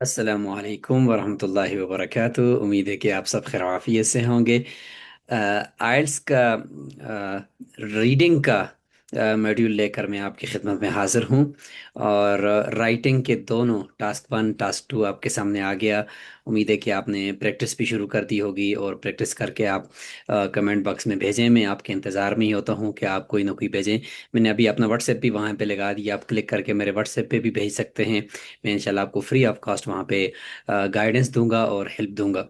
अस्सलामुअलैकुम वरहमतुल्लाहि वबरकातुहू। उम्मीद है कि आप सब खैर आफियत से होंगे। आइल्स का रीडिंग का मॉड्यूल लेकर मैं आपकी खिदमत में हाज़िर हूँ। और राइटिंग के दोनों टास्क वन टास्क टू आपके सामने आ गया। उम्मीद है कि आपने प्रैक्टिस भी शुरू कर दी होगी और प्रैक्टिस करके आप कमेंट बॉक्स में भेजें। मैं आपके इंतज़ार में ही होता हूँ कि आप कोई ना कोई भेजें। मैंने अभी अपना व्हाट्सएप भी वहाँ पे लगा दिया, आप क्लिक करके मेरे व्हाट्सएप पे भी भेज सकते हैं। मैं इंशाल्लाह आपको फ्री ऑफ कॉस्ट वहाँ पे गाइडेंस दूंगा और हेल्प दूंगा।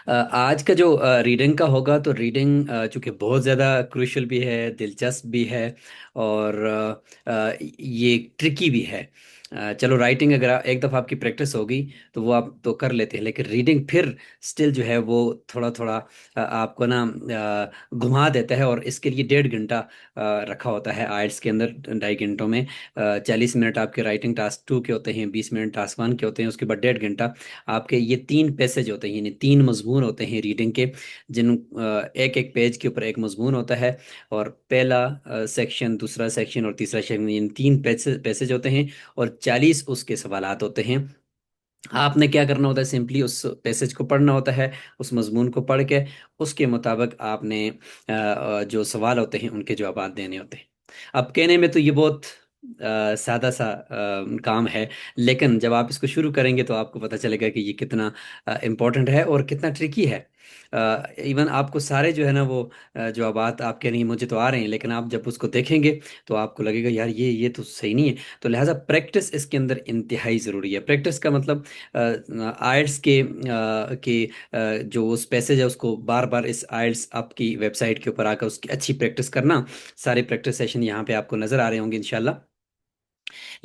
आज का जो रीडिंग का होगा, तो रीडिंग चूंकि बहुत ज़्यादा क्रूशियल भी है, दिलचस्प भी है और ये ट्रिकी भी है। चलो, राइटिंग अगर एक दफ़ा आपकी प्रैक्टिस होगी तो वो आप तो कर लेते हैं, लेकिन रीडिंग फिर स्टिल जो है वो थोड़ा थोड़ा आपको ना घुमा देता है। और इसके लिए 1.5 घंटा रखा होता है आइल्स के अंदर। 2.5 घंटों में 40 मिनट आपके राइटिंग टास्क टू के होते हैं, 20 मिनट टास्क वन के होते हैं, उसके बाद 1.5 घंटा आपके ये 3 पैसेज होते हैं, यानी 3 मजमून होते हैं रीडिंग के। जिन एक एक पेज के ऊपर एक मजमून होता है। और पहला सेक्शन, दूसरा सेक्शन और तीसरा सेक्शन, इन 3 पैसेज पैसेज होते हैं। और 40 उसके सवालात होते हैं। आपने क्या करना होता है, सिंपली उस पैसेज को पढ़ना होता है। उस मजमून को पढ़ के उसके मुताबिक आपने जो सवाल होते हैं उनके जवाब देने होते हैं। अब कहने में तो ये बहुत सादा सा काम है, लेकिन जब आप इसको शुरू करेंगे तो आपको पता चलेगा कि ये कितना इम्पोर्टेंट है और कितना ट्रिकी है। इवन आपको सारे जो है ना वो जवाबात आपके नहीं, मुझे तो आ रहे हैं, लेकिन आप जब उसको देखेंगे तो आपको लगेगा यार ये तो सही नहीं है। तो लिहाजा प्रैक्टिस इसके अंदर इंतहाई ज़रूरी है। प्रैक्टिस का मतलब आइल्स जो उस पैसेज है उसको बार बार इस आइल्स आपकी वेबसाइट के ऊपर आकर उसकी अच्छी प्रैक्टिस करना। सारे प्रैक्टिस सेशन यहाँ पे आपको नज़र आ रहे होंगे इंशाल्लाह।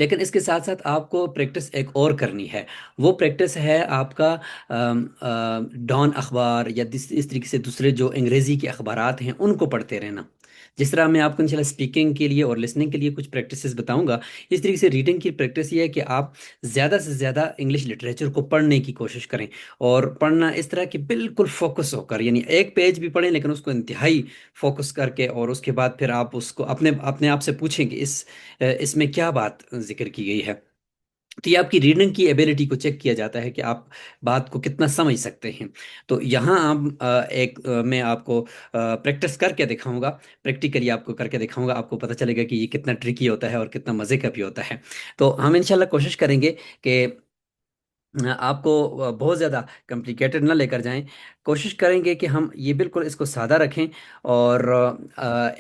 लेकिन इसके साथ साथ आपको प्रैक्टिस एक और करनी है। वो प्रैक्टिस है आपका डॉन अखबार या इस तरीके से दूसरे जो अंग्रेज़ी के अखबारात हैं उनको पढ़ते रहना। जिस तरह मैं आपको इंशाल्लाह स्पीकिंग के लिए और लिसनिंग के लिए कुछ प्रैक्टिसेस बताऊंगा, इस तरीके से रीडिंग की प्रैक्टिस ये है कि आप ज़्यादा से ज़्यादा इंग्लिश लिटरेचर को पढ़ने की कोशिश करें। और पढ़ना इस तरह कि बिल्कुल फोकस होकर, यानी एक पेज भी पढ़ें लेकिन उसको इंतहाई फोकस करके, और उसके बाद फिर आप उसको अपने अपने आप से पूछेंगे इसमें क्या बात जिक्र की गई है। तो ये आपकी रीडिंग की एबिलिटी को चेक किया जाता है कि आप बात को कितना समझ सकते हैं। तो यहाँ आप मैं आपको प्रैक्टिस करके दिखाऊंगा। प्रैक्टिकली आपको करके दिखाऊंगा, आपको पता चलेगा कि ये कितना ट्रिकी होता है और कितना मज़े का भी होता है। तो हम इंशाल्लाह कोशिश करेंगे कि आपको बहुत ज़्यादा कॉम्प्लिकेटेड ना लेकर जाएं। कोशिश करेंगे कि हम ये बिल्कुल इसको सादा रखें और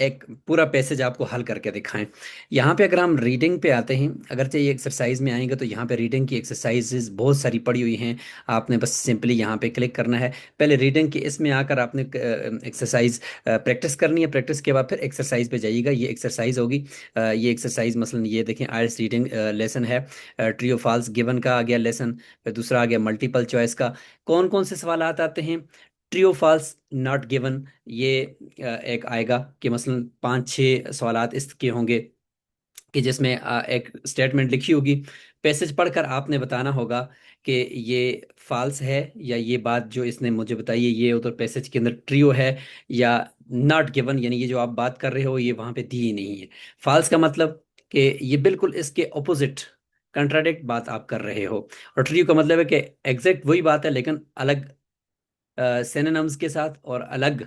एक पूरा पैसेज आपको हल करके दिखाएं। यहाँ पे अगर हम रीडिंग पे आते हैं, अगरचे ये एक्सरसाइज में आएंगे, तो यहाँ पे रीडिंग की एक्सरसाइजेज बहुत सारी पड़ी हुई हैं। आपने बस सिंपली यहाँ पे क्लिक करना है। पहले रीडिंग की इसमें आकर आपने एक्सरसाइज प्रैक्टिस करनी है। प्रैक्टिस के बाद फिर एक्सरसाइज पे जाइएगा, ये एक्सरसाइज होगी। ये एक्सरसाइज मसलन ये देखें, आइल्स रीडिंग लेसन है। ट्री फॉल्स गिवन का आ गया लेसन। फिर दूसरा आ गया मल्टीपल चॉइस का। कौन कौन से सवाल आते हैं? ट्रू फॉल्स नॉट गिवन, ये एक आएगा कि मसलन 5-6 सवालात इसके होंगे कि जिसमें एक स्टेटमेंट लिखी होगी। पैसेज पढ़कर आपने बताना होगा कि ये फॉल्स है या ये बात जो इसने मुझे बताई है ये उधर पैसेज के अंदर ट्रियो है, या नॉट गिवन, यानी ये जो आप बात कर रहे हो ये वहां पे दी ही नहीं है। फॉल्स का मतलब कि ये बिल्कुल इसके ऑपोजिट, कंट्राडिक्ट बात आप कर रहे हो। और ट्रियो का मतलब है कि एग्जैक्ट वही बात है लेकिन अलग सिनोनिम्स के साथ और अलग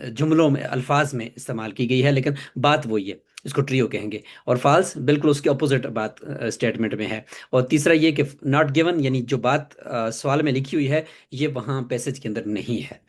जुमलों में, अल्फाज में इस्तेमाल की गई है, लेकिन बात वही है। इसको ट्रियो कहेंगे। और फाल्स बिल्कुल उसके अपोजिट बात स्टेटमेंट में है। और तीसरा ये कि नॉट गिवन, यानी जो बात सवाल में लिखी हुई है ये वहाँ पैसेज के अंदर नहीं है।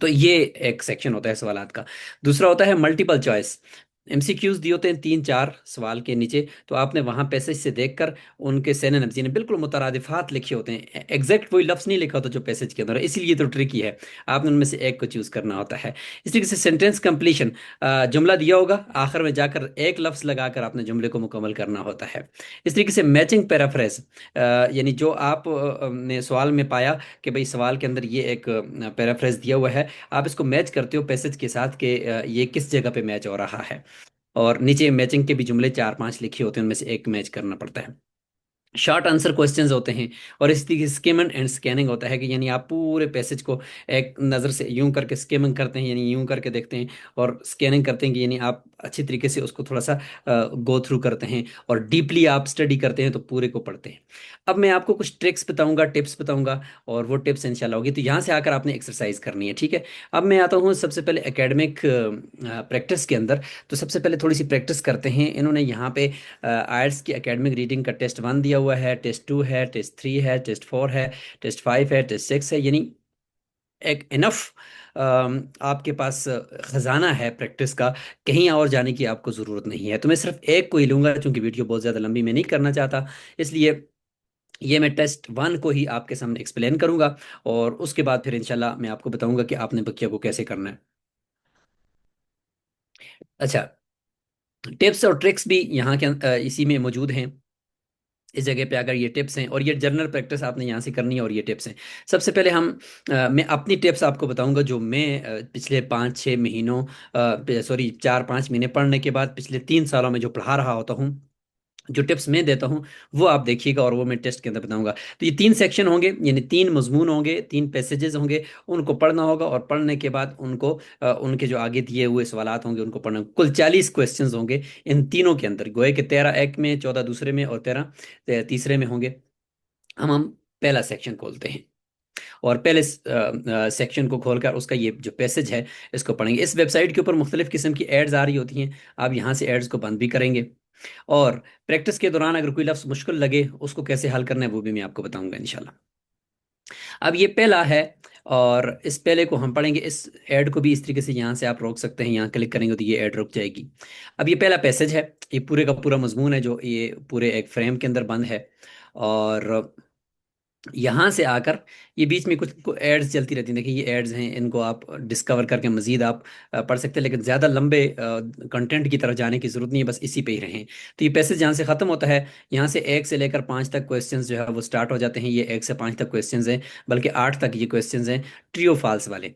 तो ये एक सेक्शन होता है सवालात का। दूसरा होता है मल्टीपल चॉइस। एमसीक्यूज दिए होते हैं 3-4 सवाल के नीचे, तो आपने वहां पैसेज से देखकर उनके सिनोनिम्स, यानी बिल्कुल मुतरादिफात लिखे होते हैं, एग्जैक्ट वही लफ्ज नहीं लिखा होता जो पैसेज के अंदर है, इसीलिए तो ट्रिकी है। आपने उनमें से एक को चूज करना होता है। इस तरीके से सेंटेंस कंप्लीशन, जुमला दिया होगा, आखिर में जाकर एक लफ्ज लगाकर आपने जुमले को मुकम्मल करना होता है। इस तरीके से मैचिंग पैराफ्रेज, यानी जो आप ने सवाल में पाया कि भाई सवाल के अंदर ये एक पैराफ्रेज दिया हुआ है, आप इसको मैच करते हो पैसेज के साथ कि ये किस जगह पे मैच हो रहा है। और नीचे मैचिंग के भी जुमले 4-5 लिखे होते हैं, उनमें से एक मैच करना पड़ता है। शॉर्ट आंसर क्वेश्चंस होते हैं। और इस तरीके से स्किम एंड स्कैनिंग होता है कि यानी आप पूरे पैसेज को एक नज़र से यूं करके स्किमिंग करते हैं, यानी यूं करके देखते हैं, और स्कैनिंग करते हैं कि यानी आप अच्छी तरीके से उसको थोड़ा सा गो थ्रू करते हैं, और डीपली आप स्टडी करते हैं तो पूरे को पढ़ते हैं। अब मैं आपको कुछ ट्रिक्स बताऊंगा, टिप्स बताऊंगा, और वो टिप्स इंशाल्लाह होगी। तो यहाँ से आकर आपने एक्सरसाइज करनी है, ठीक है। अब मैं आता हूँ सबसे पहले एकेडमिक प्रैक्टिस के अंदर। तो सबसे पहले थोड़ी सी प्रैक्टिस करते हैं। इन्होंने यहाँ पे आयल्स की एकेडमिक रीडिंग का टेस्ट 1 दिया हुआ है, टेस्ट 2 है, टेस्ट 3 है, टेस्ट 4 है, टेस्ट 5 है, टेस्ट 6 है, यानी एक इनफ आपके पास खजाना है प्रैक्टिस का। कहीं और जाने की आपको ज़रूरत नहीं है। तो मैं सिर्फ एक को ही लूंगा, क्योंकि वीडियो बहुत ज़्यादा लंबी मैं नहीं करना चाहता, इसलिए ये मैं टेस्ट 1 को ही आपके सामने एक्सप्लेन करूंगा, और उसके बाद फिर इंशाल्लाह मैं आपको बताऊंगा कि आपने बकिया को कैसे करना है। अच्छा, टिप्स और ट्रिक्स भी यहाँ के इसी में मौजूद हैं। इस जगह पे अगर ये टिप्स हैं, और ये जनरल प्रैक्टिस आपने यहाँ से करनी है, और ये टिप्स हैं। सबसे पहले मैं अपनी टिप्स आपको बताऊंगा, जो मैं पिछले 5-6 महीनों, सॉरी 4-5 महीने पढ़ने के बाद पिछले 3 सालों में जो पढ़ा रहा होता हूँ, जो टिप्स मैं देता हूँ वो आप देखिएगा, और वो मैं टेस्ट के अंदर बताऊंगा। तो ये 3 सेक्शन होंगे, यानी 3 मजमून होंगे, 3 पैसेजेस होंगे। उनको पढ़ना होगा, और पढ़ने के बाद उनको उनके जो आगे दिए हुए सवालात होंगे उनको पढ़ना। कुल 40 क्वेश्चंस होंगे इन तीनों के अंदर, गोए के 13 एक में, 14 दूसरे में, और 13 तीसरे में होंगे। हम पहला सेक्शन खोलते हैं, और पहले सेक्शन को खोलकर उसका ये जो पैसेज है इसको पढ़ेंगे। इस वेबसाइट के ऊपर मुख्तलिफ किस्म की एड्स आ रही होती हैं, आप यहाँ से एड्स को बंद भी करेंगे। और प्रैक्टिस के दौरान अगर कोई लफ्ज़ मुश्किल लगे उसको कैसे हल करना है वो भी मैं आपको बताऊंगा इंशाल्लाह। अब ये पहला है, और इस पहले को हम पढ़ेंगे। इस ऐड को भी इस तरीके से यहाँ से आप रोक सकते हैं, यहाँ क्लिक करेंगे तो ये ऐड रुक जाएगी। अब ये पहला पैसेज है, ये पूरे का पूरा मजमून है जो ये पूरे एक फ्रेम के अंदर बंद है। और यहाँ से आकर ये बीच में कुछ एड्स चलती रहती हैं, देखिए ये एड्स हैं, इनको आप डिस्कवर करके मजीद आप पढ़ सकते हैं, लेकिन ज़्यादा लंबे कंटेंट की तरफ जाने की ज़रूरत नहीं है, बस इसी पे ही रहें। तो ये पैसेज जहाँ से ख़त्म होता है, यहाँ से 1 से लेकर 5 तक क्वेश्चंस जो है वो स्टार्ट हो जाते हैं। ये 1 से 5 तक क्वेश्चंस हैं, बल्कि 8 तक ये क्वेश्चंस हैं, ट्रियो फॉल्स वाले।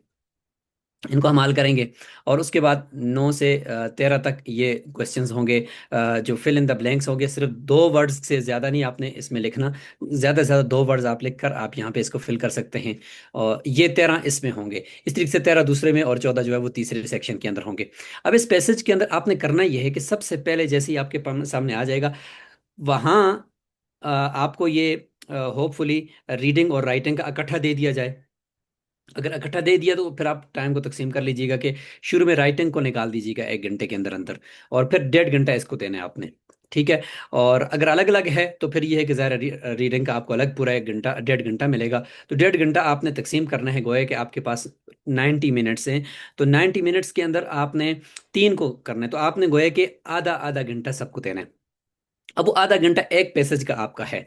इनको हम हल करेंगे। और उसके बाद 9 से 13 तक ये क्वेश्चंस होंगे, जो फिल इन द ब्लैंक्स होंगे। सिर्फ 2 वर्ड्स से ज़्यादा नहीं आपने इसमें लिखना, ज़्यादा से ज़्यादा 2 वर्ड्स आप लिखकर आप यहाँ पे इसको फिल कर सकते हैं। और ये 13 इसमें होंगे। इस तरीके से 13 दूसरे में, और 14 जो है वो तीसरे सेक्शन के अंदर होंगे। अब इस पैसेज के अंदर आपने करना ये है कि सबसे पहले जैसे ही आपके सामने आ जाएगा, वहाँ आपको ये होपफुली रीडिंग और राइटिंग का इकट्ठा दे दिया जाए। अगर इकट्ठा दे दिया तो फिर आप टाइम को तकसीम कर लीजिएगा कि शुरू में राइटिंग को निकाल दीजिएगा 1 घंटे के अंदर अंदर, और फिर 1.5 घंटा इसको देना है आपने, ठीक है। और अगर अलग अलग है तो फिर ये है कि ज़ाहिर रीडिंग का आपको अलग पूरा 1 घंटा 1.5 घंटा मिलेगा। तो 1.5 घंटा आपने तकसीम करना है, गोया कि आपके पास 90 मिनट्स हैं। तो 90 मिनट्स के अंदर आपने 3 को करना है, तो आपने गोया कि आधा आधा घंटा सबको देना है। अब वो आधा घंटा एक पैसेज का आपका है।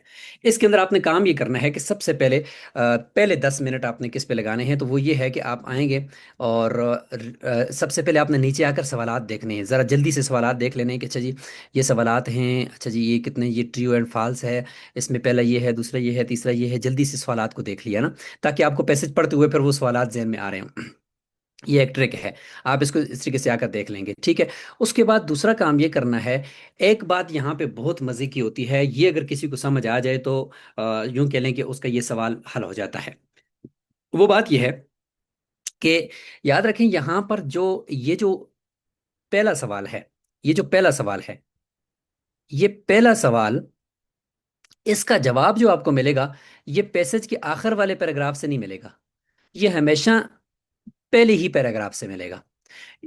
इसके अंदर आपने काम ये करना है कि सबसे पहले पहले 10 मिनट आपने किस पे लगाने हैं, तो वो ये है कि आप आएंगे, और सबसे पहले आपने नीचे आकर सवालात देखने हैं। ज़रा जल्दी से सवालात देख लेने हैं कि अच्छा जी ये सवालात हैं, अच्छा जी ये कितने, ये ट्रू एंड फॉल्स है, इसमें पहला ये है, दूसरा ये है, तीसरा ये है। जल्दी से सवालात को देख लिया ना, ताकि आपको पैसेज पढ़ते हुए फिर वो सवालात जहन में आ रहे हों। ये एक ट्रिक है, आप इसको इस तरीके से आकर देख लेंगे, ठीक है। उसके बाद दूसरा काम ये करना है। एक बात यहाँ पे बहुत मज़े की होती है, ये अगर किसी को समझ आ जाए तो यूं कह लें कि उसका ये सवाल हल हो जाता है। वो बात ये है कि याद रखें, यहाँ पर जो ये जो पहला सवाल है, ये जो पहला सवाल है, ये पहला सवाल, इसका जवाब जो आपको मिलेगा, ये पैसेज के आखिर वाले पैराग्राफ से नहीं मिलेगा, ये हमेशा पहले ही पैराग्राफ से मिलेगा।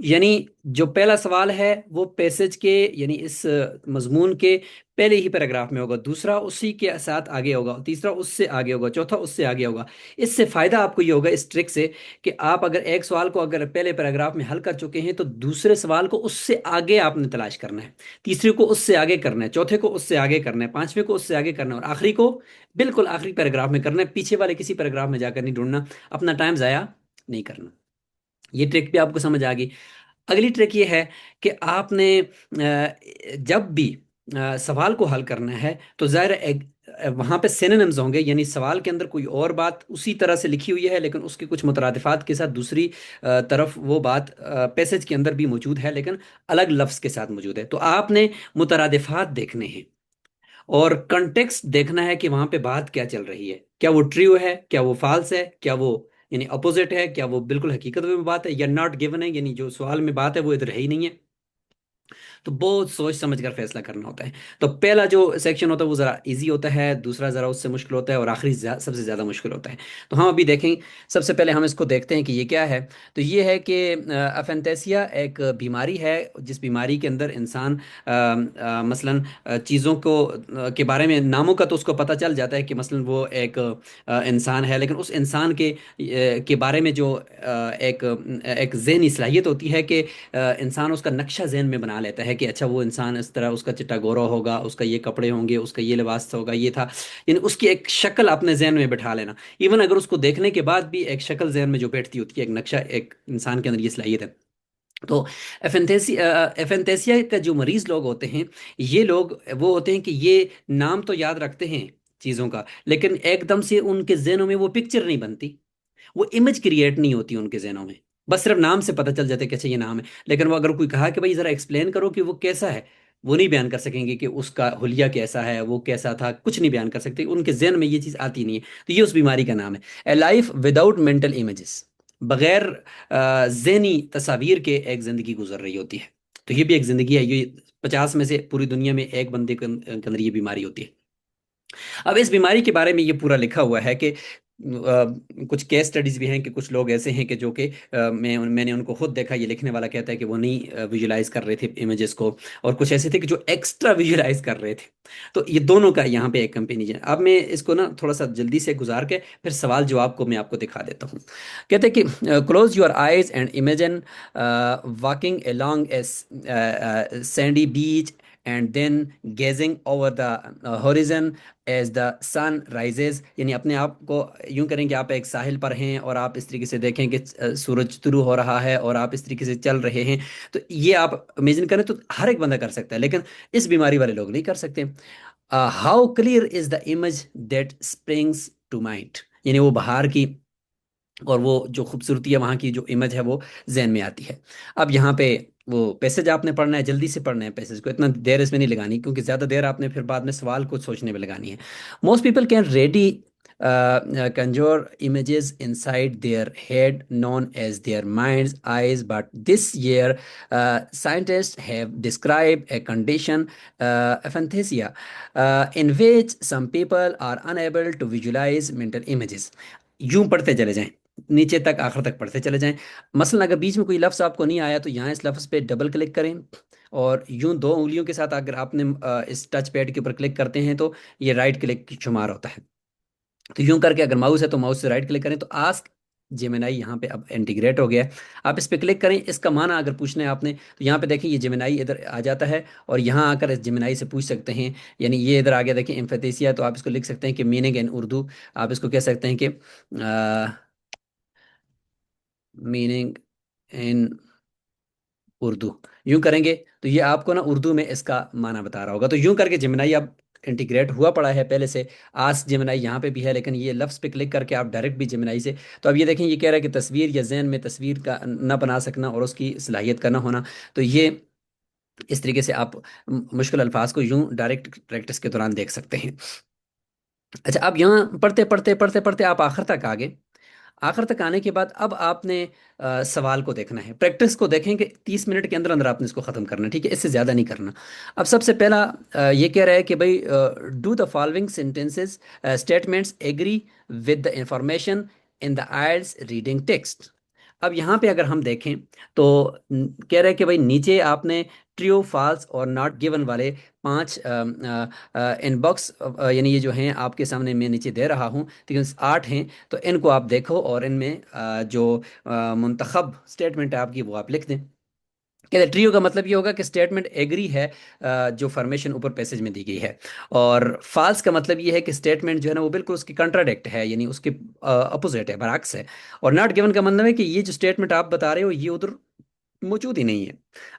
यानी जो पहला सवाल है वो पैसेज के, यानी इस मजमून के पहले ही पैराग्राफ में होगा, दूसरा उसी के साथ आगे होगा, तीसरा उससे आगे होगा, चौथा उससे आगे होगा। इससे फायदा आपको ये होगा इस ट्रिक से, कि आप अगर एक सवाल को अगर पहले पैराग्राफ में हल कर चुके हैं, तो दूसरे सवाल को उससे आगे आपने तलाश करना है, तीसरे को उससे आगे करना है, चौथे को उससे आगे करना है, पांचवें को उससे आगे करना है, और आखिरी को बिल्कुल आखिरी पैराग्राफ में करना है। पीछे वाले किसी पैराग्राफ में जाकर नहीं ढूंढना, अपना टाइम जाया नहीं करना। ये ट्रिक भी आपको समझ आ गई। अगली ट्रिक ये है कि आपने जब भी सवाल को हल करना है, तो ज़ाहिर है वहाँ पे सिनोनिम्स होंगे, यानी सवाल के अंदर कोई और बात उसी तरह से लिखी हुई है, लेकिन उसके कुछ मुतरादिफात के साथ दूसरी तरफ वो बात पैसेज के अंदर भी मौजूद है, लेकिन अलग लफ्ज़ के साथ मौजूद है। तो आपने मुतरादिफात देखने हैं, और कंटेक्स्ट देखना है कि वहां पे बात क्या चल रही है, क्या वो ट्रू है, क्या वो फॉल्स है, क्या वो यानी अपोजिट है, क्या वो बिल्कुल हकीकत में बात है, या नॉट गिवन है यानी जो सवाल में बात है वो इधर है ही नहीं है। तो बहुत सोच समझ कर फैसला करना होता है। तो पहला जो सेक्शन होता है वो ज़रा इजी होता है, दूसरा ज़रा उससे मुश्किल होता है, और आखिरी सबसे ज़्यादा मुश्किल होता है। तो हम अभी देखें, सबसे पहले हम इसको देखते हैं कि ये क्या है। तो ये है कि अफेंटेसिया एक बीमारी है, जिस बीमारी के अंदर इंसान मसलन चीज़ों को के बारे में नामों का तो उसको पता चल जाता है कि मसलन वो एक इंसान है, लेकिन उस इंसान के बारे में जो एक एक ज़हनी सलाहियत होती है कि इंसान उसका नक्शा जहन में बना लेता है कि अच्छा वो इंसान इस तरह, उसका चिट्टा गोरा होगा, उसका ये कपड़े होंगे, उसका ये लिबास होगा, ये था, यानी उसकी एक शक्ल अपने जहन में बैठा लेना। इवन अगर उसको देखने के बाद भी एक शक्ल जहन में जो बैठती होती है, एक नक्शा, एक इंसान के अंदर ये सलाहियत है। तो एफेंथेसिया का जो मरीज लोग होते हैं, ये लोग वो होते हैं कि ये नाम तो याद रखते हैं चीज़ों का, लेकिन एकदम से उनके जहनों में वो पिक्चर नहीं बनती, वो इमेज क्रिएट नहीं होती उनके जहनों में। बस सिर्फ नाम से पता चल जाता है कि अच्छा ये नाम है, लेकिन वो अगर कोई कहा कि भाई जरा एक्सप्लेन करो कि वो कैसा है, वो नहीं बयान कर सकेंगे कि उसका हुलिया कैसा है, वो कैसा था, कुछ नहीं बयान कर सकते, उनके जहन में ये चीज़ आती नहीं है। तो ये उस बीमारी का नाम है, ए लाइफ विदाउट मेंटल इमेजेस। बगैर जहनी तस्वीर के एक जिंदगी गुजर रही होती है। तो ये भी एक जिंदगी है, ये 50 में से पूरी दुनिया में एक बंदे के अंदर ये बीमारी होती है। अब इस बीमारी के बारे में ये पूरा लिखा हुआ है कि कुछ केस स्टडीज भी हैं कि कुछ लोग ऐसे हैं कि जो कि मैंने उनको खुद देखा, ये लिखने वाला कहता है कि वो नहीं विजुलाइज कर रहे थे इमेजेस को, और कुछ ऐसे थे कि जो एक्स्ट्रा विजुलाइज कर रहे थे। तो ये दोनों का यहाँ पे एक कंपेरिजन है। अब मैं इसको ना थोड़ा सा जल्दी से गुजार के फिर सवाल जवाब को मैं आपको दिखा देता हूँ। कहते हैं कि close your eyes and imagine walking along a sandy beach and then gazing over the horizon as the sun rises, यानी अपने आप को यूं करें कि आप एक साहिल पर हैं और आप इस तरीके से देखें कि सूरज तुलू हो रहा है और आप इस तरीके से चल रहे हैं। तो ये आप इमेजिन करें तो हर एक बंदा कर सकता है, लेकिन इस बीमारी वाले लोग नहीं कर सकते। How clear is the image that springs to mind, यानी वो बाहर की और वो जो खूबसूरती है वहाँ की जो इमेज है वो जहन में आती है। अब यहाँ पे वो पैसेज आपने पढ़ना है, जल्दी से पढ़ना है पैसेज को, इतना देर इसमें नहीं लगानी, क्योंकि ज़्यादा देर आपने फिर बाद में सवाल को सोचने में लगानी है। Most people can ready conjure images inside their head known as their mind's eyes, but this year scientists have described a condition, aphantasia, in which some people are unable to visualize mental images। यूं पढ़ते चले जाएं, नीचे तक आखिर तक पढ़ते चले जाएं। मसलन अगर बीच में कोई लफ्ज़ आपको नहीं आया तो यहाँ इस लफ्ज़ पे डबल क्लिक करें, और यूं दो उंगलियों के साथ अगर आपने इस टच पैड के ऊपर क्लिक करते हैं तो ये राइट क्लिक की शुमार होता है। तो यूं करके अगर माउस है तो माउस से राइट क्लिक करें तो आस्क जेमिनाई यहाँ पे अब इंटीग्रेट हो गया है। आप इस पे क्लिक करें, इसका माना अगर पूछना है आपने तो यहाँ पे देखिए ये जेमिनाई इधर आ जाता है, और यहाँ आकर इस जेमिनाई से पूछ सकते हैं। यानी ये इधर आ गया, देखिए एम्फेथेसिया, तो आप इसको लिख सकते हैं कि मीनिंग इन उर्दू। आप इसको कह सकते हैं कि मीनिंग इन उर्दू। यूं करेंगे तो ये आपको ना उर्दू में इसका माना बता रहा होगा। तो यूं करके जिमनाई अब इंटीग्रेट हुआ पड़ा है पहले से। आस जिमनाई यहाँ पे भी है, लेकिन ये लफ्ज़ पे क्लिक करके आप डायरेक्ट भी जिमनाई से। तो अब ये देखें, ये कह रहा है कि तस्वीर या जहन में तस्वीर का ना बना सकना और उसकी सलाहियत का ना होना। तो ये इस तरीके से आप मुश्किल अल्फाज को यूं डायरेक्ट प्रैक्टिस के दौरान देख सकते हैं। अच्छा, अब यहाँ पढ़ते पढ़ते पढ़ते पढ़ते आप आखिर तक आ गए। आखिर तक आने के बाद अब आपने सवाल को देखना है। प्रैक्टिस को देखें कि 30 मिनट के अंदर अंदर आपने इसको ख़त्म करना है, ठीक है, इससे ज़्यादा नहीं करना। अब सबसे पहला ये कह रहा है कि भाई do the following sentences statements agree with the information in the IELTS reading text. अब यहाँ पे अगर हम देखें तो कह रहा है कि भाई नीचे आपने ट्रू फॉल्स और नॉट गिवन वाले 5 इनबॉक्स, यानी ये जो हैं आपके सामने मैं नीचे दे रहा हूँ, लेकिन 8 हैं। तो इनको आप देखो और इनमें जो मुंतखब स्टेटमेंट है आपकी वो आप लिख दें। कहते हैं ट्रियो का मतलब ये होगा कि स्टेटमेंट एग्री है जो फॉर्मेशन ऊपर पैसेज में दी गई है, और फाल्स का मतलब ये है कि स्टेटमेंट जो है ना वो बिल्कुल उसकी कंट्राडिक्ट है, यानी उसके अपोजिट है, बरअक्स है। और नॉट गिवन का मतलब है कि ये जो स्टेटमेंट आप बता रहे हो ये उधर मौजूद ही नहीं है।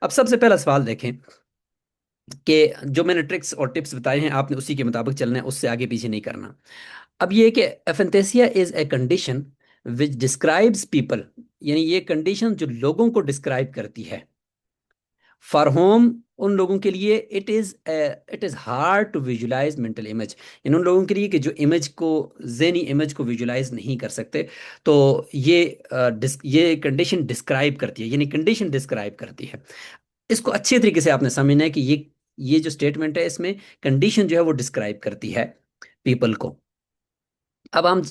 अब सबसे पहला सवाल देखें कि जो मैंने ट्रिक्स और टिप्स बताए हैं आपने उसी के मुताबिक चलना है, उससे आगे पीछे नहीं करना। अब ये है कि aphantasia is a condition which describes people, यानी ये कंडीशन जो लोगों को डिस्क्राइब करती है, फॉर होम उन लोगों के लिए it is hard to visualise mental image. इन उन लोगों के लिए कि जो इमेज को, ज़हनी इमेज को विजुलाइज नहीं कर सकते। तो ये कंडीशन डिस्क्राइब करती है, यानी कंडीशन डिस्क्राइब करती है। इसको अच्छे तरीके से आपने समझना है कि ये जो स्टेटमेंट है इसमें कंडीशन जो है वो डिस्क्राइब करती है पीपल को। अब हम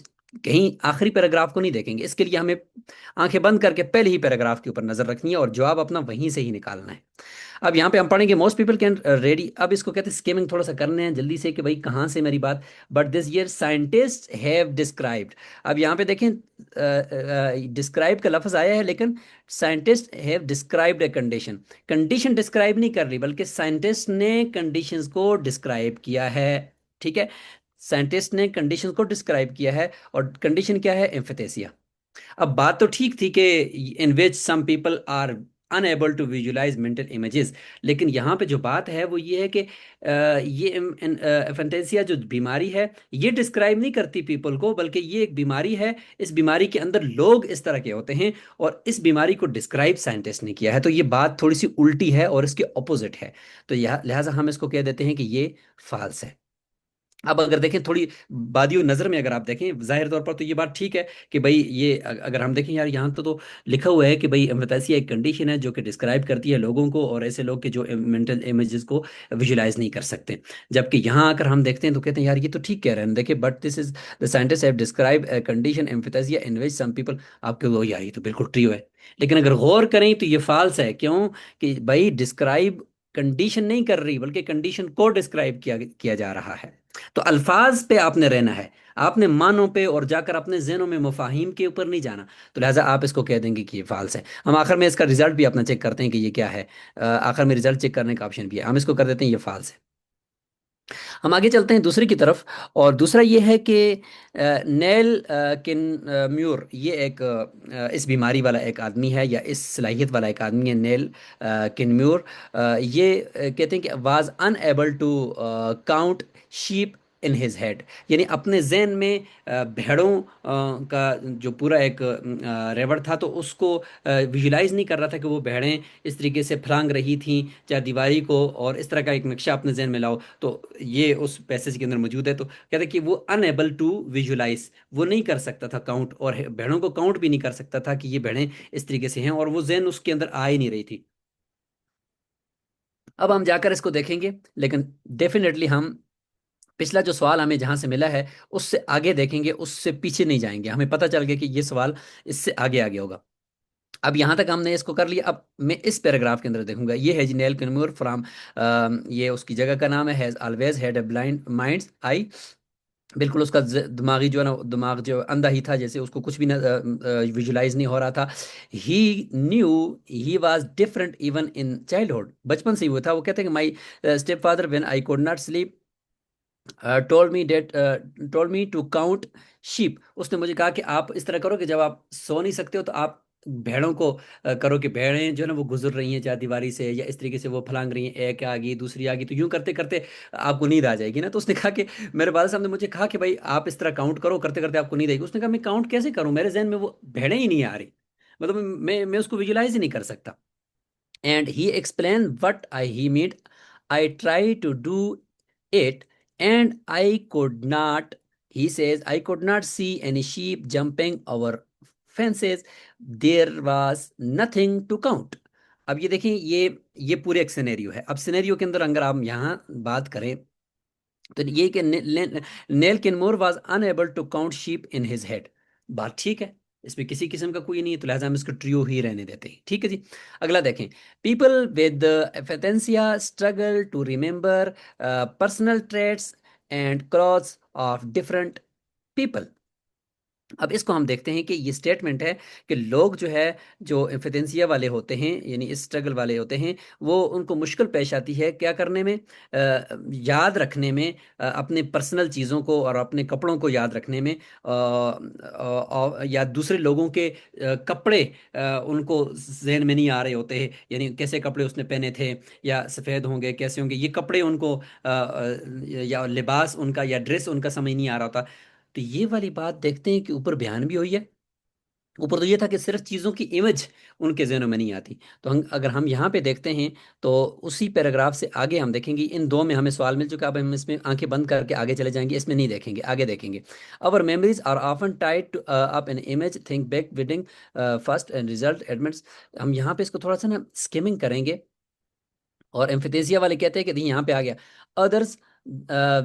कहीं आखिरी पैराग्राफ को नहीं देखेंगे, इसके लिए हमें आंखें बंद करके पहले ही पैराग्राफ के ऊपर नजर रखनी है और जवाब अपना वहीं से ही निकालना है। अब यहाँ पे हम पढ़ेंगे मोस्ट पीपल कैन रेडी। अब इसको कहते हैं स्किमिंग, थोड़ा सा करने हैं जल्दी से कि भाई कहाँ से मेरी बात। But this year scientist have described. अब यहाँ पे देखें डिस्क्राइब का लफ्ज आया है, लेकिन scientist have described a condition. Condition describe नहीं कर रही, बल्कि साइंटिस्ट ने कंडीशंस को डिस्क्राइब किया है। ठीक है, साइंटिस्ट ने कंडीशन को डिस्क्राइब किया है, और कंडीशन क्या है? एम्फेथेसिया। अब बात तो ठीक थी कि in which some people are unable to visualise mental images, लेकिन यहाँ पे जो बात है वो ये है कि ये एफेंटेसिया जो बीमारी है ये डिस्क्राइब नहीं करती पीपल को, बल्कि ये एक बीमारी है। इस बीमारी के अंदर लोग इस तरह के होते हैं, और इस बीमारी को डिस्क्राइब साइंटिस्ट ने किया है। तो ये बात थोड़ी सी उल्टी है और इसके ऑपोजिट है। तो यह लिहाजा हम इसको कह देते हैं कि ये फाल्स है। अब अगर देखें थोड़ी बादियो नज़र में, अगर आप देखें जाहिर तौर पर तो ये बात ठीक है कि भाई ये अगर हम देखें यार, यहाँ तो लिखा हुआ है कि भाई एम्पैथी एक कंडीशन है जो कि डिस्क्राइब करती है लोगों को, और ऐसे लोग के जो मेंटल इमेजेस को विजुलाइज नहीं कर सकते। जबकि यहाँ आकर हम देखते हैं तो कहते हैं यार ये तो ठीक कह रहे हैं, देखिए but this is the scientist have describe a condition empathy in which some people. आपके वो यार ये तो बिल्कुल ट्रू है, लेकिन अगर गौर करें तो ये फाल्स है। क्यों? कि भाई डिस्क्राइब कंडीशन नहीं कर रही, बल्कि कंडीशन को डिस्क्राइब किया किया जा रहा है। तो अल्फाज पे आपने रहना है, आपने मानों पे और जाकर अपने जहनों में मफाहिम के ऊपर नहीं जाना। तो लिहाजा आप इसको कह देंगे कि ये फाल्स है। हम आखिर में इसका रिजल्ट भी अपना चेक करते हैं कि ये क्या है। आखिर में रिजल्ट चेक करने का ऑप्शन भी है, हम इसको कर देते हैं ये फाल्स है। हम आगे चलते हैं दूसरे की तरफ, और दूसरा ये है कि नेल किन म्यूर, ये एक इस बीमारी वाला एक आदमी है, या इस सलाहियत वाला एक आदमी है, नेल किन म्यूर। ये कहते हैं कि was unable to count sheep in his head, यानी अपने जहन में भेड़ों का जो पूरा एक रेवड़ था, तो उसको विजुलाइज नहीं कर रहा था कि वो भेड़ें इस तरीके से फलांग रही थी चार दीवारी को, और इस तरह का एक नक्शा अपने जहन में लाओ। तो ये उस पैसेज के अंदर मौजूद है। तो कहते हैं कि वो अनएबल टू विजुलाइज, वो नहीं कर सकता था काउंट, और भेड़ों को काउंट भी नहीं कर सकता था कि ये भेड़ें इस तरीके से हैं, और वो जहन उसके अंदर आ ही नहीं रही थी। अब हम जाकर इसको देखेंगे, लेकिन डेफिनेटली हम पिछला जो सवाल हमें जहां से मिला है उससे आगे देखेंगे, उससे पीछे नहीं जाएंगे। हमें पता चल गया कि ये सवाल इससे आगे आगे होगा। अब यहां तक हमने इसको कर लिया। अब मैं इस पैराग्राफ के अंदर देखूंगा। ये है जिनेल कन्मूर फ्रॉम, ये उसकी जगह का नाम है, has always had a blind mind I. बिल्कुल उसका दिमागी जो है ना, दिमाग जो अंधा ही था, जैसे उसको कुछ भी विजुलाइज नहीं हो रहा था। He knew he was different even in childhood, बचपन से ही वो था। वो कहते हैं कि my stepfather when I could not sleep told me to count sheep. उसने मुझे कहा कि आप इस तरह करो कि जब आप सो नहीं सकते हो तो आप भेड़ों को करो कि भेड़ें जो है ना वो गुजर रही हैं चार दीवारी से, या इस तरीके से वो फलांग रही हैं, एक आ गई दूसरी आ गई, तो यूं करते करते आपको नींद आ जाएगी ना। तो उसने कहा कि मेरे वाले साहब ने मुझे कहा कि भाई आप इस तरह काउंट करो, करते करते आपको नींद आएगी। उसने कहा मैं काउंट कैसे करूं, मेरे जहन में वो भेड़ें ही नहीं आ रही, मतलब मैं उसको विजुलाइज ही नहीं कर सकता। And he explained what he meant. I tried to do it and I could not. He says, I could not see any sheep jumping over fences. There was nothing to count. अब ये देखें, ये पूरे एक scenario है। अब scenario के अंदर अगर हम यहाँ बात करें तो ये कि Niel Kenmore was unable to count sheep in his head. बात ठीक है, इसमें किसी किस्म का कोई नहीं है, तो लिहाजा हम इसको ट्रियो ही रहने देते हैं। ठीक है जी। अगला देखें, people with aphantasia struggle to remember personal traits and clothes of different people. अब इसको हम देखते हैं कि ये स्टेटमेंट है कि लोग जो है, जो एम्फिदेंसिया वाले होते हैं, यानी इस स्ट्रगल वाले होते हैं, वो उनको मुश्किल पेश आती है क्या करने में, याद रखने में, अपने पर्सनल चीज़ों को और अपने कपड़ों को याद रखने में, या दूसरे लोगों के कपड़े उनको जहन में नहीं आ रहे होते हैं, यानी कैसे कपड़े उसने पहने थे, या सफ़ेद होंगे कैसे होंगे, ये कपड़े उनको या लिबास उनका या ड्रेस उनका समझ नहीं आ रहा होता। तो ये वाली बात देखते हैं कि ऊपर बयान भी हुई है, ऊपर तो ये था कि सिर्फ चीज़ों की इमेज उनके जहनों में नहीं आती। तो हम अगर हम यहाँ पे देखते हैं तो उसी पैराग्राफ से आगे हम देखेंगे, इन दो में हमें सवाल मिल चुका है, अब हम इसमें आंखें बंद करके आगे चले जाएंगे, इसमें नहीं देखेंगे, आगे देखेंगे। Our memories are often tied to up an image, think back wedding first and result admits. हम यहाँ पे इसको थोड़ा सा ना स्किमिंग करेंगे। और एम्फिथेसिया वाले कहते हैं कि नहीं, यहाँ पे आ गया, अदर्स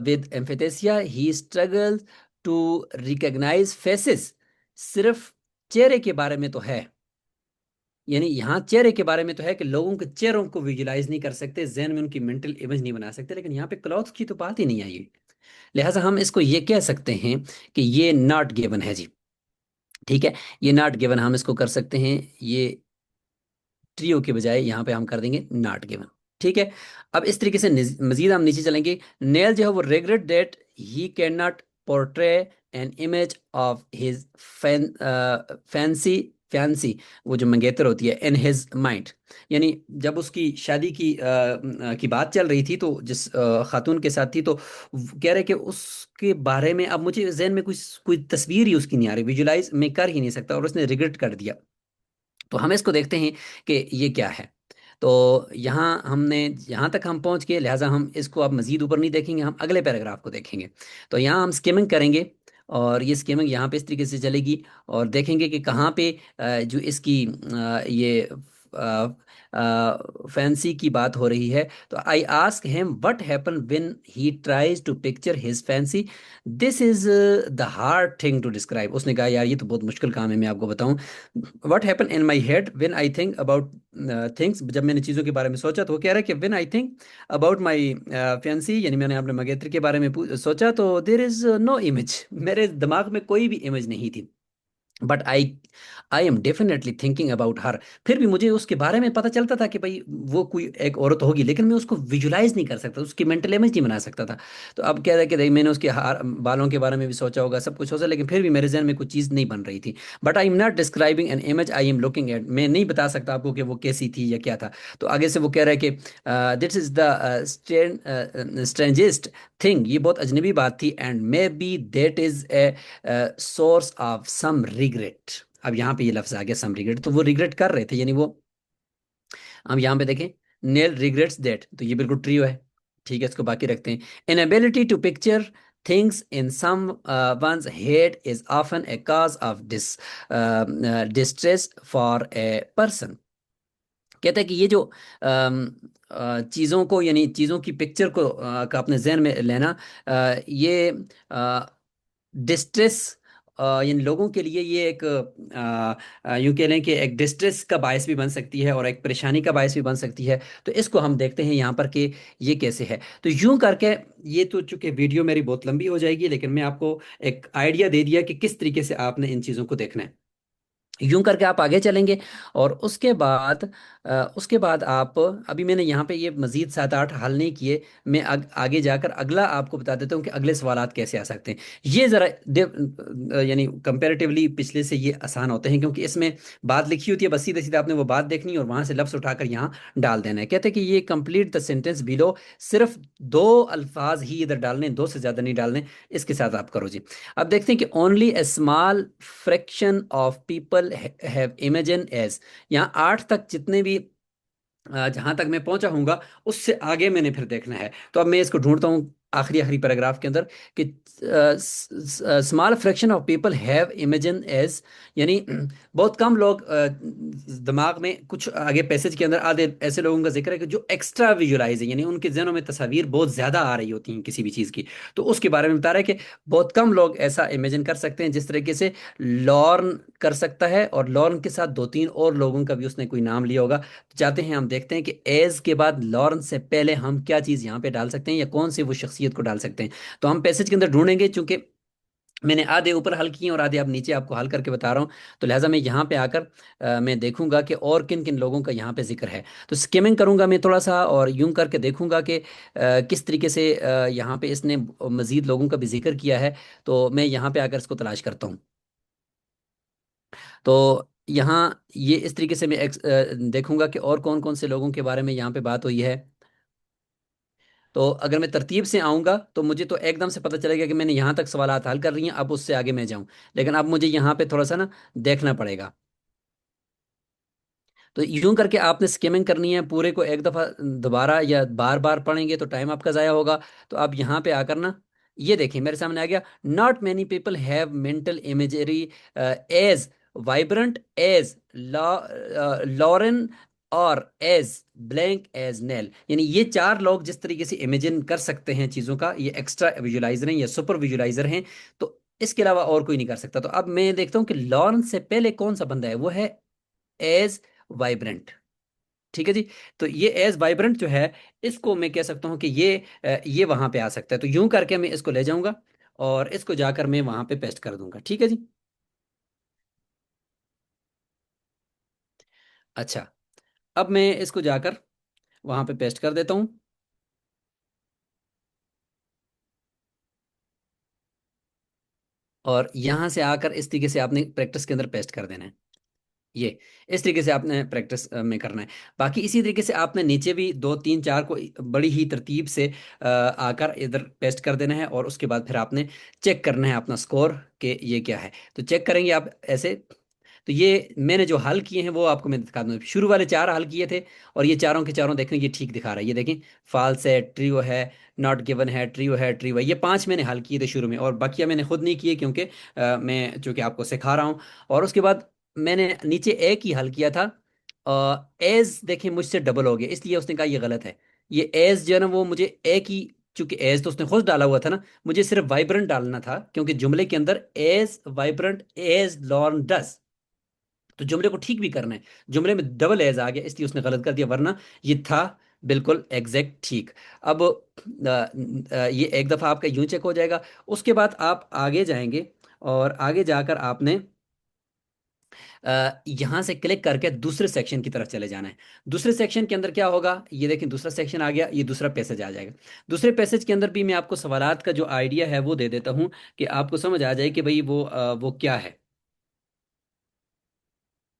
विद एम्फिथेसिया ही स्ट्रगल टू रिकॉग्नाइज फेसेस। सिर्फ चेहरे के बारे में तो है, यानी यहाँ चेहरे के बारे में तो है कि लोगों के चेहरों को विजुलाइज नहीं कर सकते, जहन में उनकी मेंटल इमेज नहीं बना सकते, लेकिन यहाँ पे क्लॉथ की तो बात ही नहीं आई। लिहाजा हम इसको ये कह सकते हैं कि ये नॉट गिवन है जी। ठीक है, ये नॉट गिवन हम इसको कर सकते हैं, ये ट्रियो के बजाय यहाँ पे हम कर देंगे नॉट गिवन। ठीक है, अब इस तरीके से मजीद हम नीचे चलेंगे। नेल जो है वो regret that he can not portray an image of his fancy fancy, वो जो मंगेतर होती है, इन हिज माइंड। यानी जब उसकी शादी की बात चल रही थी, तो जिस खातून के साथ थी, तो कह रहे कि उसके बारे में अब मुझे जहन में कोई कोई तस्वीर ही उसकी नहीं आ रही, विजुलाइज मैं कर ही नहीं सकता, और उसने रिग्रेट कर दिया। तो हम इसको देखते हैं कि ये क्या है। तो यहाँ हमने यहाँ तक हम पहुँच गए, लिहाजा हम इसको अब मज़ीद ऊपर नहीं देखेंगे, हम अगले पैराग्राफ को देखेंगे। तो यहाँ हम स्किमिंग करेंगे, और ये स्किमिंग यहाँ पे इस तरीके से चलेगी, और देखेंगे कि कहाँ पे जो इसकी ये फैंसी की बात हो रही है। तो I ask him what happen when he tries to picture his fancy, this is the hard thing to describe. उसने कहा यार ये तो बहुत मुश्किल काम है, मैं आपको बताऊं। What happen in my head when I think about things, जब मैंने चीज़ों के बारे में सोचा, तो वो कह रहा है कि when I think about my fancy, यानी मैंने अपने मंगेतर के बारे में सोचा, तो देर इज नो इमेज, मेरे दिमाग में कोई भी इमेज नहीं थी। But I am definitely thinking about her. फिर भी मुझे उसके बारे में पता चलता था कि भाई वो कोई एक औरत होगी, लेकिन मैं उसको विजुलाइज नहीं कर सकता, उसकी मेंटल इमेज नहीं बना सकता था। तो अब कह रहा है कि देख, मैंने उसके हार बालों के बारे में भी सोचा होगा, सब कुछ सोचा, लेकिन फिर भी मेरे जहन में कुछ चीज़ नहीं बन रही थी। But I am not describing an image I am looking at, मैं नहीं बता सकता आपको कि वो कैसी थी या क्या था। तो आगे से वो कह रहा है कि this is the strangest thing, ये बहुत अजनबी बात थी, and maybe that is a source of some regret. अब यहाँ पे ये लफ्ज आ गया सम रिग्रेट, तो वो रिग्रेट कर रहे थे, यानी वो, हम यहाँ पे देखें, नेल रिग्रेट्स दैट, तो ये बिल्कुल ट्रियो है। ठीक है, इसको बाकी रखते हैं। Inability to picture things in someone's head is often a cause of distress for a person. कहता है कि ये जो चीज़ों को, यानी चीज़ों की पिक्चर को का अपने जहन में लेना, ये डिस्ट्रेस, इन लोगों के लिए ये एक यूं कह लें कि एक डिस्ट्रेस का बायस भी बन सकती है, और एक परेशानी का बायस भी बन सकती है। तो इसको हम देखते हैं यहाँ पर कि ये कैसे है। तो यूं करके, ये तो चूंकि वीडियो मेरी बहुत लंबी हो जाएगी, लेकिन मैं आपको एक आइडिया दे दिया कि किस तरीके से आपने इन चीज़ों को देखना है। यूं करके आप आगे चलेंगे, और उसके बाद आप, अभी मैंने यहाँ पे ये मजीद 7-8 हल नहीं किए, मैं आगे जाकर अगला आपको बता देता हूँ कि अगले सवालात कैसे आ सकते हैं। ये ज़रा यानी कंपैरेटिवली पिछले से ये आसान होते हैं, क्योंकि इसमें बात लिखी होती है, बस सीधे सीधे आपने वो बात देखनी है और वहाँ से लफ्ज़ उठाकर यहाँ डाल देना है। कहते हैं कि ये कंप्लीट द सेंटेंस बिलो, सिर्फ दो अल्फाज ही इधर डालने, दो से ज़्यादा नहीं डालने। इसके साथ आप करो जी। अब देखते हैं कि only a small fraction of people have imagine as, यहाँ 8 तक जितने भी जहां तक मैं पहुंचा हूंगा, उससे आगे मैंने फिर देखना है। तो अब मैं इसको ढूंढता हूँ आखिरी आखिरी पैराग्राफ के अंदर कि small fraction of people have imagine as, यानी बहुत कम लोग दिमाग में, कुछ आगे पैसेज के अंदर आधे ऐसे लोगों का जिक्र है कि जो एक्स्ट्रा विजुलाइज है, यानी उनके जहनों में तस्वीर बहुत ज्यादा आ रही होती हैं किसी भी चीज की। तो उसके बारे में बता रहा है कि बहुत कम लोग ऐसा इमेजिन कर सकते हैं, जिस तरीके से लॉर्न कर सकता है, और लॉर्न के साथ 2-3 और लोगों का भी उसने कोई नाम लिया होगा। जाते हैं, हम देखते हैं कि एज के बाद लॉरेंस से पहले हम क्या चीज़ यहाँ पे डाल सकते हैं, या कौन सी वो शख्सियत को डाल सकते हैं। तो हम पैसेज के अंदर ढूंढेंगे, चूंकि मैंने आधे ऊपर हल किए और आधे अब नीचे आपको हल करके बता रहा हूँ। तो लिहाजा मैं यहाँ पे आकर मैं देखूंगा कि और किन किन लोगों का यहाँ पे जिक्र है। तो स्किमिंग करूंगा मैं थोड़ा सा, और यूं करके देखूंगा कि किस तरीके से यहाँ पे इसने मजीद लोगों का भी जिक्र किया है। तो मैं यहाँ पे आकर इसको तलाश करता हूँ। तो यहाँ ये इस तरीके से मैं देखूंगा कि और कौन कौन से लोगों के बारे में यहाँ पे बात हुई है। तो अगर मैं तरतीब से आऊँगा तो मुझे तो एकदम से पता चलेगा कि मैंने यहाँ तक सवालात हल कर रही हैं, अब उससे आगे मैं जाऊँ। लेकिन अब मुझे यहाँ पे थोड़ा सा ना देखना पड़ेगा। तो यूं करके आपने स्किमिंग करनी है, पूरे को एक दफा दोबारा या बार बार पढ़ेंगे तो टाइम आपका जाया होगा। तो आप यहाँ पे आकर ना, ये देखिए मेरे सामने आ गया, not many people have mental imagery as vibrant as Lauren और एज ब्लैंक एज नेल। यानी ये चार लोग जिस तरीके से इमेजिन कर सकते हैं चीजों का, ये एक्स्ट्रा विजुलाइजर हैं या सुपर विजुलाइजर हैं। तो इसके अलावा और कोई नहीं कर सकता। तो अब मैं देखता हूँ कि लॉरेन से पहले कौन सा बंदा है, वो है एज वाइब्रेंट। ठीक है जी। तो ये एज वाइब्रेंट जो है, इसको मैं कह सकता हूं कि ये वहां पे आ सकता है। तो यूं करके मैं इसको ले जाऊंगा और इसको जाकर मैं वहां पे पेस्ट कर दूंगा। ठीक है जी। अच्छा, अब मैं इसको जाकर वहां पे पेस्ट कर देता हूं। और यहां से आकर इस तरीके से आपने प्रैक्टिस के अंदर पेस्ट कर देना है। ये इस तरीके से आपने प्रैक्टिस में करना है। बाकी इसी तरीके से आपने नीचे भी दो तीन चार को बड़ी ही तरतीब से आकर इधर पेस्ट कर देना है। और उसके बाद फिर आपने चेक करना है अपना स्कोर कि ये क्या है। तो चेक करेंगे आप ऐसे। तो ये मैंने जो हल किए हैं वो आपको मैं दिखा दूँ। शुरू वाले चार हल किए थे और ये चारों के चारों देखें, ये ठीक दिखा रहा है। ये देखें, फॉल्स है, ट्रियो है, नॉट गिवन है, ट्रियो है। ये पांच मैंने हल किए थे शुरू में, और बाकी मैंने खुद नहीं किए क्योंकि मैं चूंकि आपको सिखा रहा हूँ। और उसके बाद मैंने नीचे एक ही हल किया था। एज देखें मुझसे डबल हो गया, इसलिए उसने कहा ये गलत है। ये एज जो है ना, वो मुझे एक ही, चूंकि एज तो उसने खुद डाला हुआ था ना, मुझे सिर्फ वाइब्रेंट डालना था, क्योंकि जुमले के अंदर एज वाइब्रेंट एज लॉर्न डस, तो जुमले को ठीक भी करना है। जुमले में डबल एज आ गया, इसलिए उसने गलत कर दिया, वरना ये था बिल्कुल एग्जैक्ट ठीक। अब ये एक दफ़ा आपका यूं चेक हो जाएगा। उसके बाद आप आगे जाएंगे और आगे जाकर आपने यहां से क्लिक करके दूसरे सेक्शन की तरफ चले जाना है। दूसरे सेक्शन के अंदर क्या होगा, ये देखें दूसरा सेक्शन आ गया, ये दूसरा पैसेज आ जाएगा। दूसरे पैसेज के अंदर भी मैं आपको सवालात का जो आइडिया है वो दे देता हूं, कि आपको समझ आ जाए कि भाई वो क्या है।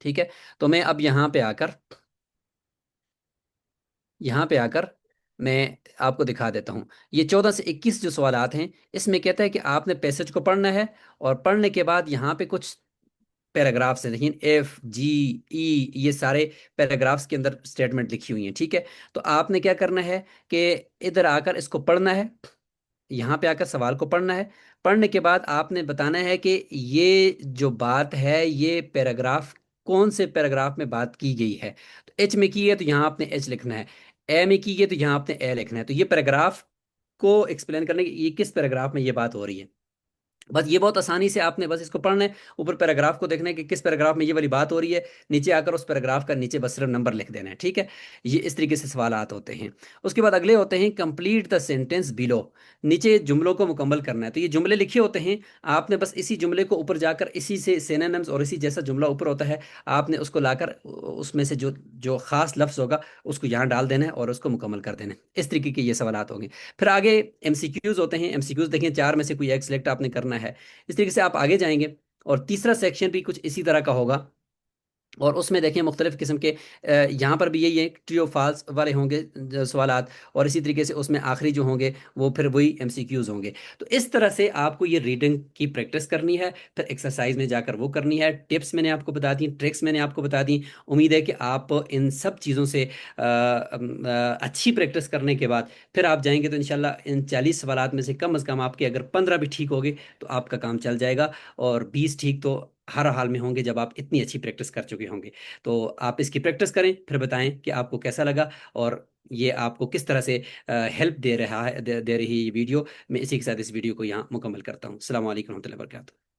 ठीक है। तो मैं अब यहाँ पे आकर मैं आपको दिखा देता हूँ। ये 14 से 21 जो सवालात हैं, इसमें कहता है कि आपने पैसेज को पढ़ना है। और पढ़ने के बाद यहाँ पे कुछ पैराग्राफ्स हैं, लेकिन एफ जी ई, ये सारे पैराग्राफ्स के अंदर स्टेटमेंट लिखी हुई हैं। ठीक है। तो आपने क्या करना है कि इधर आकर इसको पढ़ना है, यहाँ पे आकर सवाल को पढ़ना है। पढ़ने के बाद आपने बताना है कि ये जो बात है, ये पैराग्राफ कौन से पैराग्राफ में बात की गई है। तो एच में की है तो यहाँ आपने एच लिखना है, ए में की है तो यहाँ आपने ए लिखना है। तो ये पैराग्राफ को एक्सप्लेन करने की, ये किस पैराग्राफ में ये बात हो रही है। बस ये बहुत आसानी से आपने बस इसको पढ़ना है, ऊपर पैराग्राफ को देखना है कि किस पैराग्राफ में ये वाली बात हो रही है, नीचे आकर उस पैराग्राफ का नीचे बस सिर्फ नंबर लिख देना है। ठीक है। ये इस तरीके से सवालात होते हैं। उसके बाद अगले होते हैं कंप्लीट द सेंटेंस बिलो। नीचे जुमलों को मुकम्मल करना है। तो ये जुमले लिखे होते हैं, आपने बस इसी जुमले को ऊपर जाकर इसी से सिनोनिम्स और इसी जैसा जुमला ऊपर होता है, आपने उसको लाकर उसमें से जो जो खास लफ्ज होगा उसको यहाँ डाल देना है और उसको मुकम्मल कर देना है। इस तरीके के ये सवालात होंगे। फिर आगे एमसीक्यूज होते हैं। एमसीक्यूज देखें, चार में से कोई एक सिलेक्ट आपने करना है। इस तरीके से आप आगे जाएंगे। और तीसरा सेक्शन भी कुछ इसी तरह का होगा। और उसमें देखिए मुख्तलिफ किस्म के यहाँ पर भी यही है, ट्री ऑफ फॉल्स वाले होंगे सवालात। और इसी तरीके से उसमें आखिरी जो होंगे वो फिर वही एमसीक्यूज होंगे। तो इस तरह से आपको ये रीडिंग की प्रैक्टिस करनी है, फिर एक्सरसाइज में जाकर वो करनी है। टिप्स मैंने आपको बता दी, ट्रिक्स मैंने आपको बता दी। उम्मीद है कि आप इन सब चीज़ों से अच्छी प्रैक्टिस करने के बाद फिर आप जाएंगे तो इंशाल्लाह इन 40 सवालात में से कम आपके अगर 15 भी ठीक हो गए तो आपका काम चल जाएगा। और 20 ठीक तो हर हाल में होंगे जब आप इतनी अच्छी प्रैक्टिस कर चुके होंगे। तो आप इसकी प्रैक्टिस करें, फिर बताएं कि आपको कैसा लगा और ये आपको किस तरह से हेल्प दे रहा है, दे रही है ये वीडियो। मैं इसी के साथ इस वीडियो को यहाँ मुकम्मल करता हूँ। अस्सलाम वालेकुम रहमतुल्लाहि व बरकातहू।